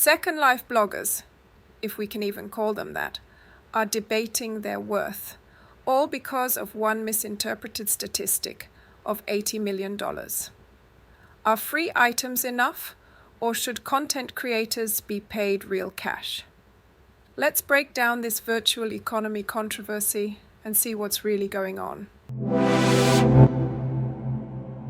Second Life bloggers, if we can even call them that, are debating their worth, all because of one misinterpreted statistic of $80 million. Are free items enough, or should content creators be paid real cash? Let's break down this virtual economy controversy and see what's really going on.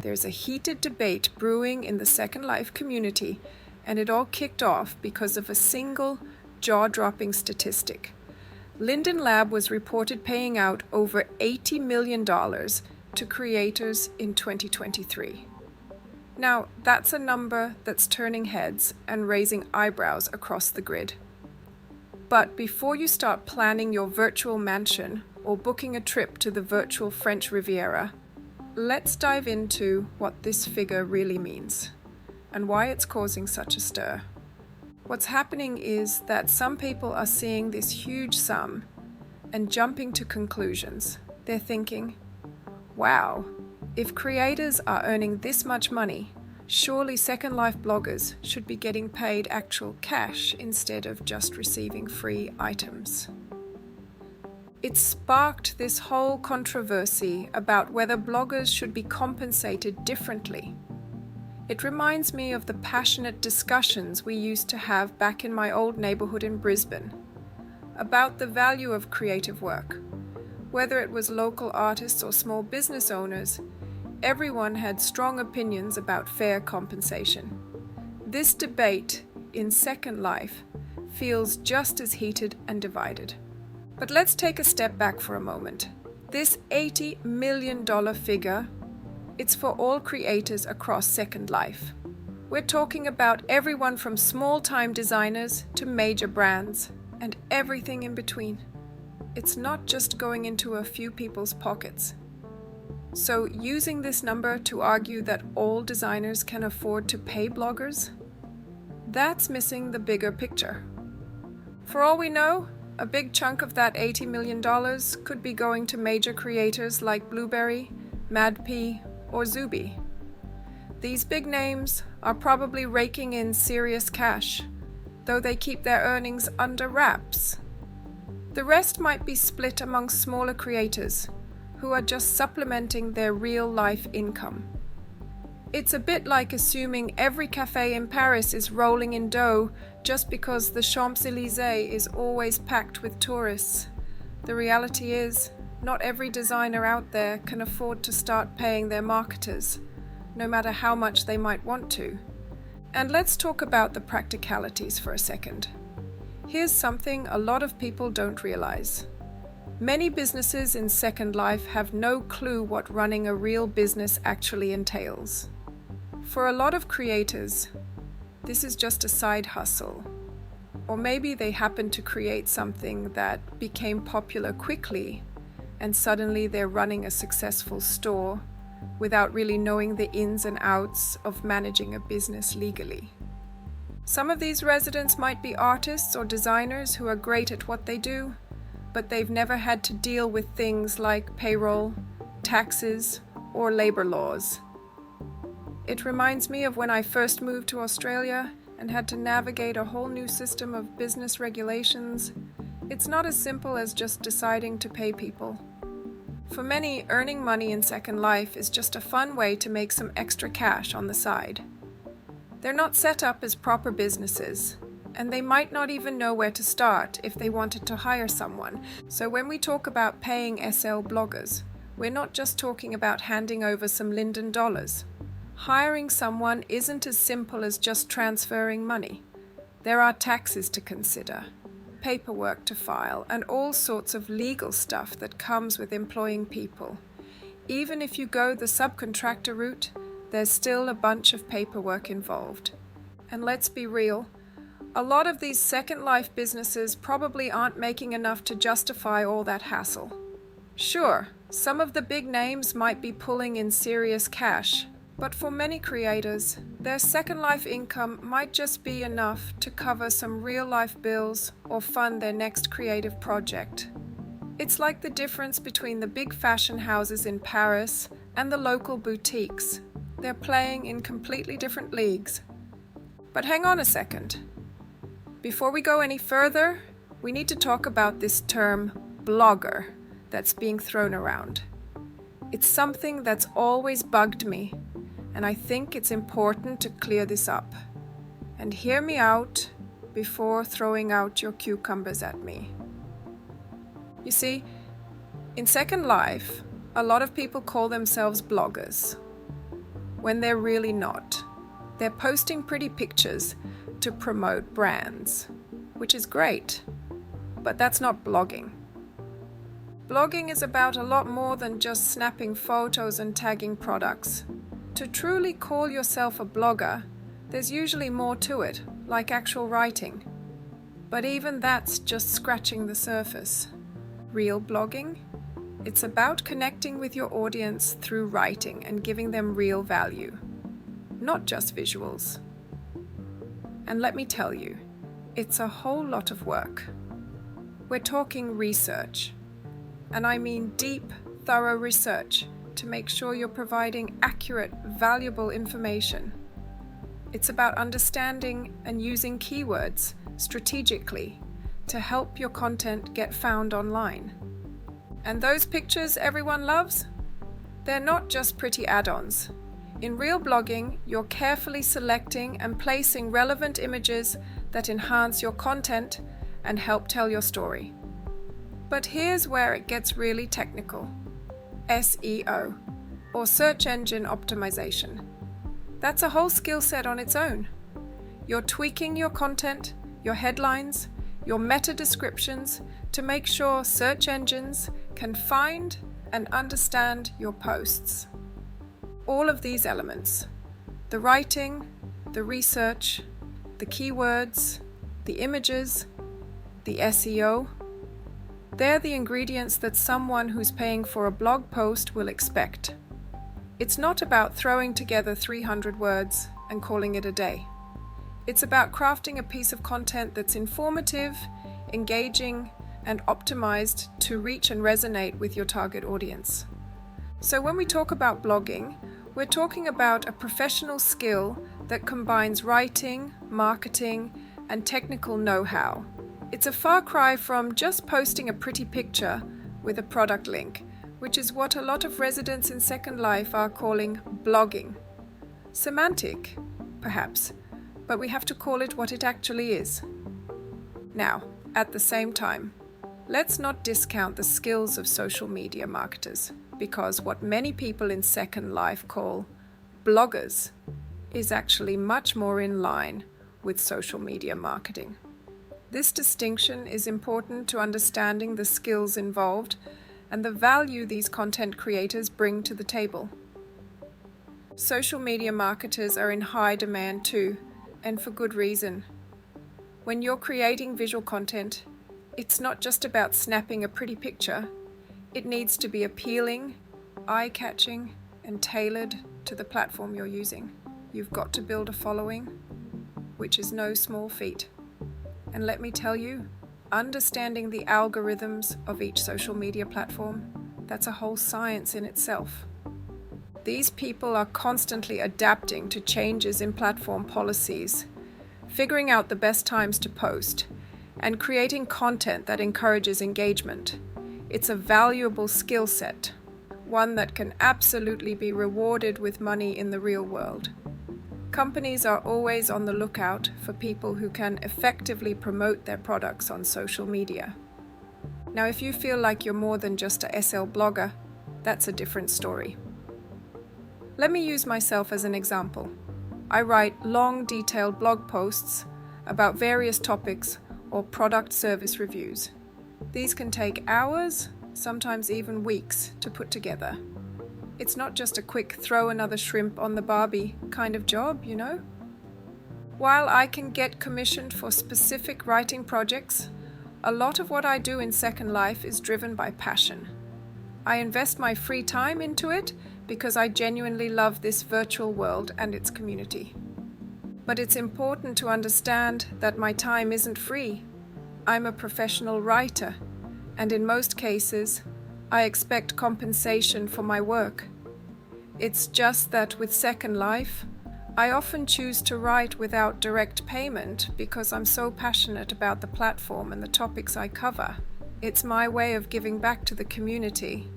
There's a heated debate brewing in the Second Life community, and it all kicked off because of a single jaw-dropping statistic. Linden Lab was reported paying out over $80 million to creators in 2023. Now, that's a number that's turning heads and raising eyebrows across the grid. But before you start planning your virtual mansion or booking a trip to the virtual French Riviera, let's dive into what this figure really means and why it's causing such a stir. What's happening is that some people are seeing this huge sum and jumping to conclusions. They're thinking, wow, if creators are earning this much money, surely Second Life bloggers should be getting paid actual cash instead of just receiving free items. It sparked this whole controversy about whether bloggers should be compensated differently. It reminds me of the passionate discussions we used to have back in my old neighborhood in Brisbane about the value of creative work. Whether it was local artists or small business owners, everyone had strong opinions about fair compensation. This debate in Second Life feels just as heated and divided. But let's take a step back for a moment. This $80 million figure, it's for all creators across Second Life. We're talking about everyone from small-time designers to major brands and everything in between. It's not just going into a few people's pockets. So using this number to argue that all designers can afford to pay bloggers, that's missing the bigger picture. For all we know, a big chunk of that $80 million could be going to major creators like Blueberry, MadP, or Zuby. These big names are probably raking in serious cash, though they keep their earnings under wraps. The rest might be split among smaller creators who are just supplementing their real-life income. It's a bit like assuming every cafe in Paris is rolling in dough just because the Champs-Élysées is always packed with tourists. The reality is, not every designer out there can afford to start paying their marketers, no matter how much they might want to. And let's talk about the practicalities for a second. Here's something a lot of people don't realize. Many businesses in Second Life have no clue what running a real business actually entails. For a lot of creators, this is just a side hustle. Or maybe they happen to create something that became popular quickly, and suddenly they're running a successful store without really knowing the ins and outs of managing a business legally. Some of these residents might be artists or designers who are great at what they do, but they've never had to deal with things like payroll, taxes, or labor laws. It reminds me of when I first moved to Australia and had to navigate a whole new system of business regulations. It's not as simple as just deciding to pay people. For many, earning money in Second Life is just a fun way to make some extra cash on the side. They're not set up as proper businesses, and they might not even know where to start if they wanted to hire someone. So when we talk about paying SL bloggers, we're not just talking about handing over some Linden dollars. Hiring someone isn't as simple as just transferring money. There are taxes to consider, paperwork to file, and all sorts of legal stuff that comes with employing people. Even if you go the subcontractor route, there's still a bunch of paperwork involved. And let's be real, a lot of these Second Life businesses probably aren't making enough to justify all that hassle. Sure, some of the big names might be pulling in serious cash, but for many creators, their Second Life income might just be enough to cover some real-life bills or fund their next creative project. It's like the difference between the big fashion houses in Paris and the local boutiques. They're playing in completely different leagues. But hang on a second. Before we go any further, we need to talk about this term blogger that's being thrown around. It's something that's always bugged me, and I think it's important to clear this up. And hear me out before throwing out your cucumbers at me. You see, in Second Life, a lot of people call themselves bloggers, when they're really not. They're posting pretty pictures to promote brands, which is great, but that's not blogging. Blogging is about a lot more than just snapping photos and tagging products. To truly call yourself a blogger, there's usually more to it, like actual writing. But even that's just scratching the surface. Real blogging? It's about connecting with your audience through writing and giving them real value, not just visuals. And let me tell you, it's a whole lot of work. We're talking research, and I mean deep, thorough research to make sure you're providing accurate, valuable information. It's about understanding and using keywords strategically to help your content get found online. And those pictures everyone loves? They're not just pretty add-ons. In real blogging, you're carefully selecting and placing relevant images that enhance your content and help tell your story. But here's where it gets really technical. SEO, or search engine optimization. That's a whole skill set on its own. You're tweaking your content, your headlines, your meta descriptions to make sure search engines can find and understand your posts. All of these elements, the writing, the research, the keywords, the images, the SEO, they're the ingredients that someone who's paying for a blog post will expect. It's not about throwing together 300 words and calling it a day. It's about crafting a piece of content that's informative, engaging, and optimized to reach and resonate with your target audience. So when we talk about blogging, we're talking about a professional skill that combines writing, marketing, and technical know-how. It's a far cry from just posting a pretty picture with a product link, which is what a lot of residents in Second Life are calling blogging. Semantic, perhaps, but we have to call it what it actually is. Now, at the same time, let's not discount the skills of social media marketers, because what many people in Second Life call bloggers is actually much more in line with social media marketing. This distinction is important to understanding the skills involved and the value these content creators bring to the table. Social media marketers are in high demand too, and for good reason. When you're creating visual content, it's not just about snapping a pretty picture. It needs to be appealing, eye-catching, and tailored to the platform you're using. You've got to build a following, which is no small feat. And let me tell you, understanding the algorithms of each social media platform, that's a whole science in itself. These people are constantly adapting to changes in platform policies, figuring out the best times to post, and creating content that encourages engagement. It's a valuable skill set, one that can absolutely be rewarded with money in the real world. Companies are always on the lookout for people who can effectively promote their products on social media. Now, if you feel like you're more than just a SL blogger, that's a different story. Let me use myself as an example. I write long, detailed blog posts about various topics or product service reviews. These can take hours, sometimes even weeks, to put together. It's not just a quick throw another shrimp on the Barbie kind of job, you know? While I can get commissioned for specific writing projects, a lot of what I do in Second Life is driven by passion. I invest my free time into it because I genuinely love this virtual world and its community. But it's important to understand that my time isn't free. I'm a professional writer, and in most cases, I expect compensation for my work. It's just that with Second Life, I often choose to write without direct payment because I'm so passionate about the platform and the topics I cover. It's my way of giving back to the community,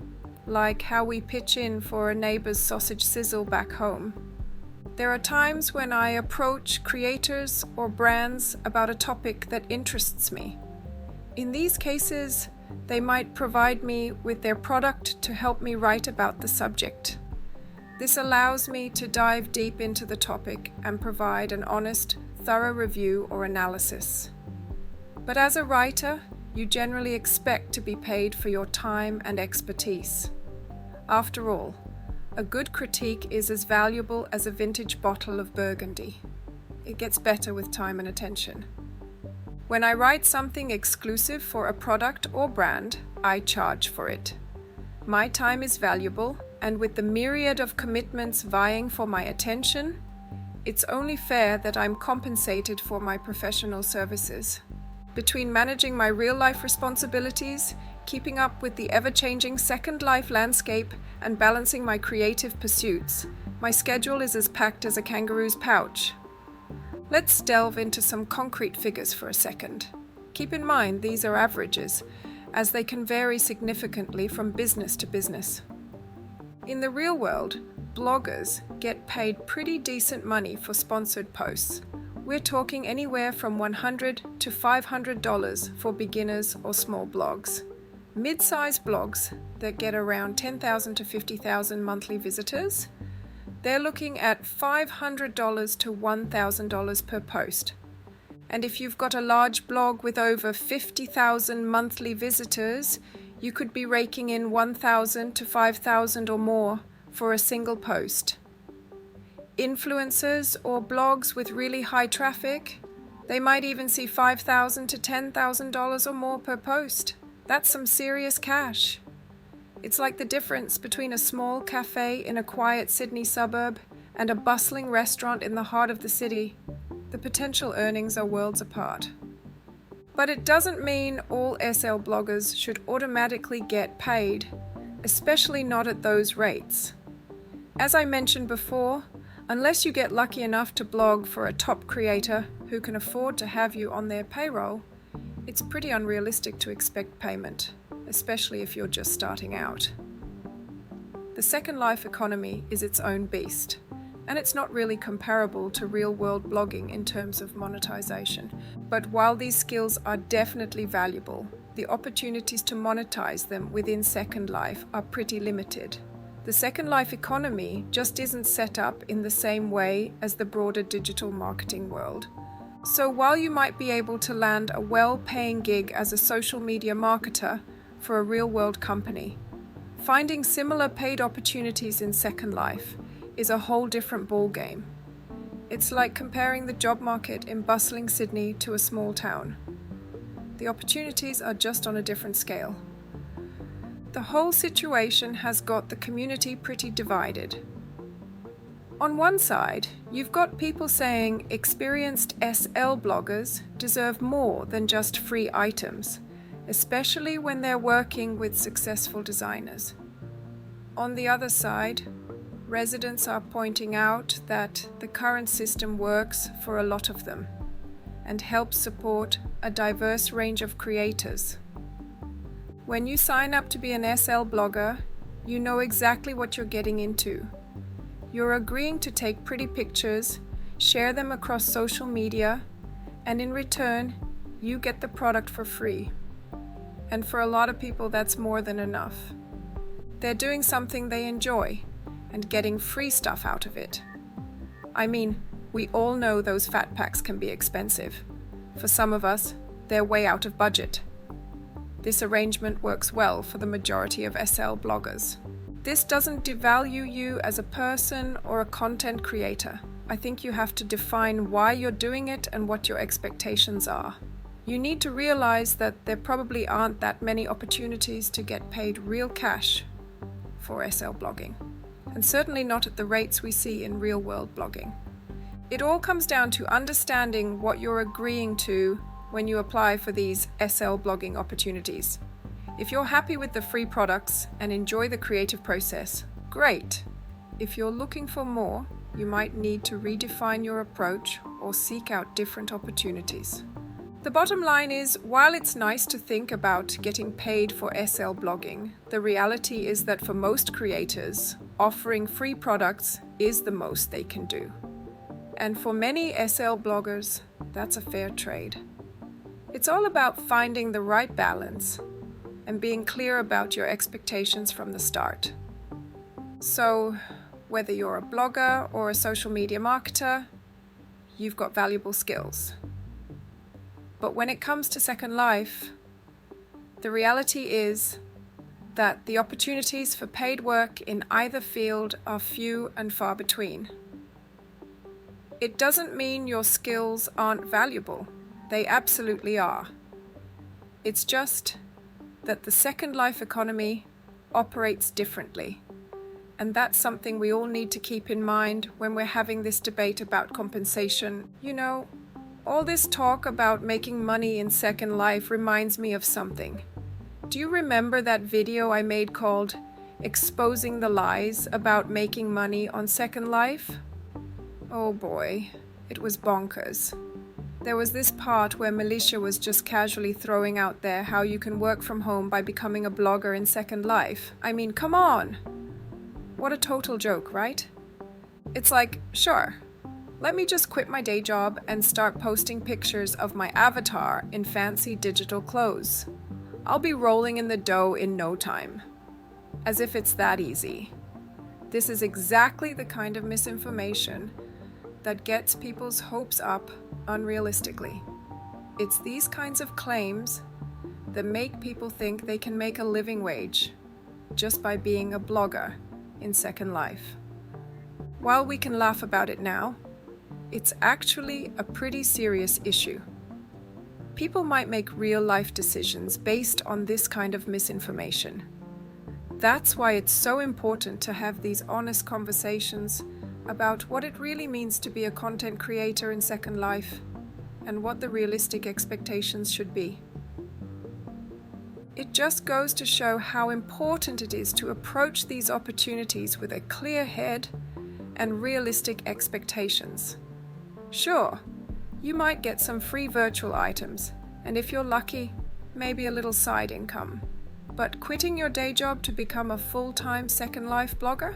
like how we pitch in for a neighbor's sausage sizzle back home. There are times when I approach creators or brands about a topic that interests me. In these cases, they might provide me with their product to help me write about the subject. This allows me to dive deep into the topic and provide an honest, thorough review or analysis. But as a writer, you generally expect to be paid for your time and expertise. After all, a good critique is as valuable as a vintage bottle of Burgundy. It gets better with time and attention. When I write something exclusive for a product or brand, I charge for it. My time is valuable, and with the myriad of commitments vying for my attention, it's only fair that I'm compensated for my professional services. Between managing my real-life responsibilities, keeping up with the ever-changing Second Life landscape, and balancing my creative pursuits, my schedule is as packed as a kangaroo's pouch. Let's delve into some concrete figures for a second. Keep in mind these are averages, as they can vary significantly from business to business. In the real world, bloggers get paid pretty decent money for sponsored posts. We're talking anywhere from $100 to $500 for beginners or small blogs. Mid-sized blogs that get around 10,000 to 50,000 monthly visitors, they're looking at $500 to $1,000 per post. And if you've got a large blog with over 50,000 monthly visitors, you could be raking in 1,000 to 5,000 or more for a single post. Influencers or blogs with really high traffic, they might even see $5,000 to $10,000 or more per post. That's some serious cash. It's like the difference between a small cafe in a quiet Sydney suburb and a bustling restaurant in the heart of the city. The potential earnings are worlds apart. But it doesn't mean all SL bloggers should automatically get paid, especially not at those rates. As I mentioned before, unless you get lucky enough to blog for a top creator who can afford to have you on their payroll, it's pretty unrealistic to expect payment, especially if you're just starting out. The Second Life economy is its own beast, and it's not really comparable to real-world blogging in terms of monetization. But while these skills are definitely valuable, the opportunities to monetize them within Second Life are pretty limited. The Second Life economy just isn't set up in the same way as the broader digital marketing world. So while you might be able to land a well-paying gig as a social media marketer for a real-world company, finding similar paid opportunities in Second Life is a whole different ballgame. It's like comparing the job market in bustling Sydney to a small town. The opportunities are just on a different scale. The whole situation has got the community pretty divided. On one side, you've got people saying experienced SL bloggers deserve more than just free items, especially when they're working with successful designers. On the other side, residents are pointing out that the current system works for a lot of them and helps support a diverse range of creators. When you sign up to be an SL blogger, you know exactly what you're getting into. You're agreeing to take pretty pictures, share them across social media, and in return, you get the product for free. And for a lot of people, that's more than enough. They're doing something they enjoy and getting free stuff out of it. I mean, we all know those fat packs can be expensive. For some of us, they're way out of budget. This arrangement works well for the majority of SL bloggers. This doesn't devalue you as a person or a content creator. I think you have to define why you're doing it and what your expectations are. You need to realize that there probably aren't that many opportunities to get paid real cash for SL blogging, and certainly not at the rates we see in real-world blogging. It all comes down to understanding what you're agreeing to when you apply for these SL blogging opportunities. If you're happy with the free products and enjoy the creative process, great. If you're looking for more, you might need to redefine your approach or seek out different opportunities. The bottom line is, while it's nice to think about getting paid for SL blogging, the reality is that for most creators, offering free products is the most they can do. And for many SL bloggers, that's a fair trade. It's all about finding the right balance and being clear about your expectations from the start. So, whether you're a blogger or a social media marketer, you've got valuable skills. But when it comes to Second Life, the reality is that the opportunities for paid work in either field are few and far between. It doesn't mean your skills aren't valuable. They absolutely are. It's just that the Second Life economy operates differently. And that's something we all need to keep in mind when we're having this debate about compensation. You know, all this talk about making money in Second Life reminds me of something. Do you remember that video I made called Exposing the Lies about making money on Second Life? Oh boy, it was bonkers. There was this part where Militia was just casually throwing out there how you can work from home by becoming a blogger in Second Life. I mean, come on! What a total joke, right? It's like, sure, let me just quit my day job and start posting pictures of my avatar in fancy digital clothes. I'll be rolling in the dough in no time. As if it's that easy. This is exactly the kind of misinformation that gets people's hopes up unrealistically. It's these kinds of claims that make people think they can make a living wage just by being a blogger in Second Life. While we can laugh about it now, it's actually a pretty serious issue. People might make real-life decisions based on this kind of misinformation. That's why it's so important to have these honest conversations about what it really means to be a content creator in Second Life and what the realistic expectations should be. It just goes to show how important it is to approach these opportunities with a clear head and realistic expectations. Sure, you might get some free virtual items, and if you're lucky, maybe a little side income. But quitting your day job to become a full-time Second Life blogger?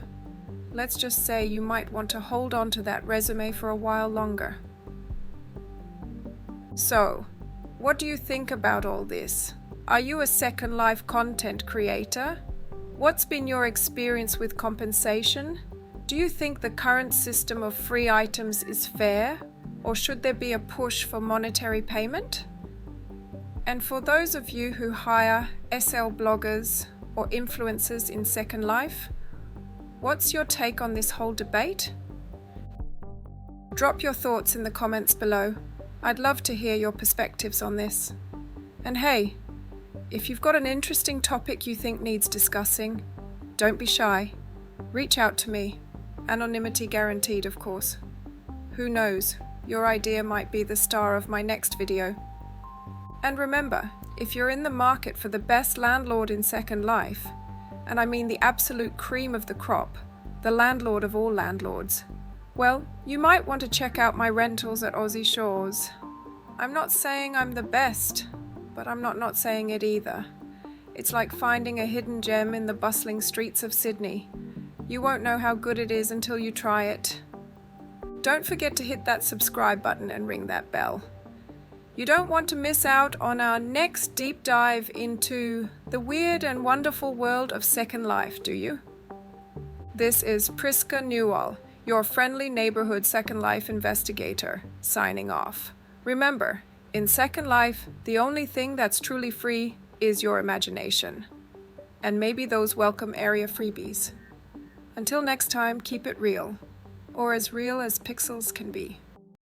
Let's just say you might want to hold on to that resume for a while longer. So, what do you think about all this? Are you a Second Life content creator? What's been your experience with compensation? Do you think the current system of free items is fair, or should there be a push for monetary payment? And for those of you who hire SL bloggers or influencers in Second Life, what's your take on this whole debate? Drop your thoughts in the comments below. I'd love to hear your perspectives on this. And hey, if you've got an interesting topic you think needs discussing, don't be shy. Reach out to me. Anonymity guaranteed, of course. Who knows, your idea might be the star of my next video. And remember, if you're in the market for the best landlord in Second Life, and I mean the absolute cream of the crop, the landlord of all landlords, well, you might want to check out my rentals at Aussie Shores. I'm not saying I'm the best, but I'm not saying it either. It's like finding a hidden gem in the bustling streets of Sydney. You won't know how good it is until you try it. Don't forget to hit that subscribe button and ring that bell. You don't want to miss out on our next deep dive into the weird and wonderful world of Second Life, do you? This is Priska Newell, your friendly neighborhood Second Life investigator, signing off. Remember, in Second Life, the only thing that's truly free is your imagination. And maybe those welcome area freebies. Until next time, keep it real, or as real as pixels can be.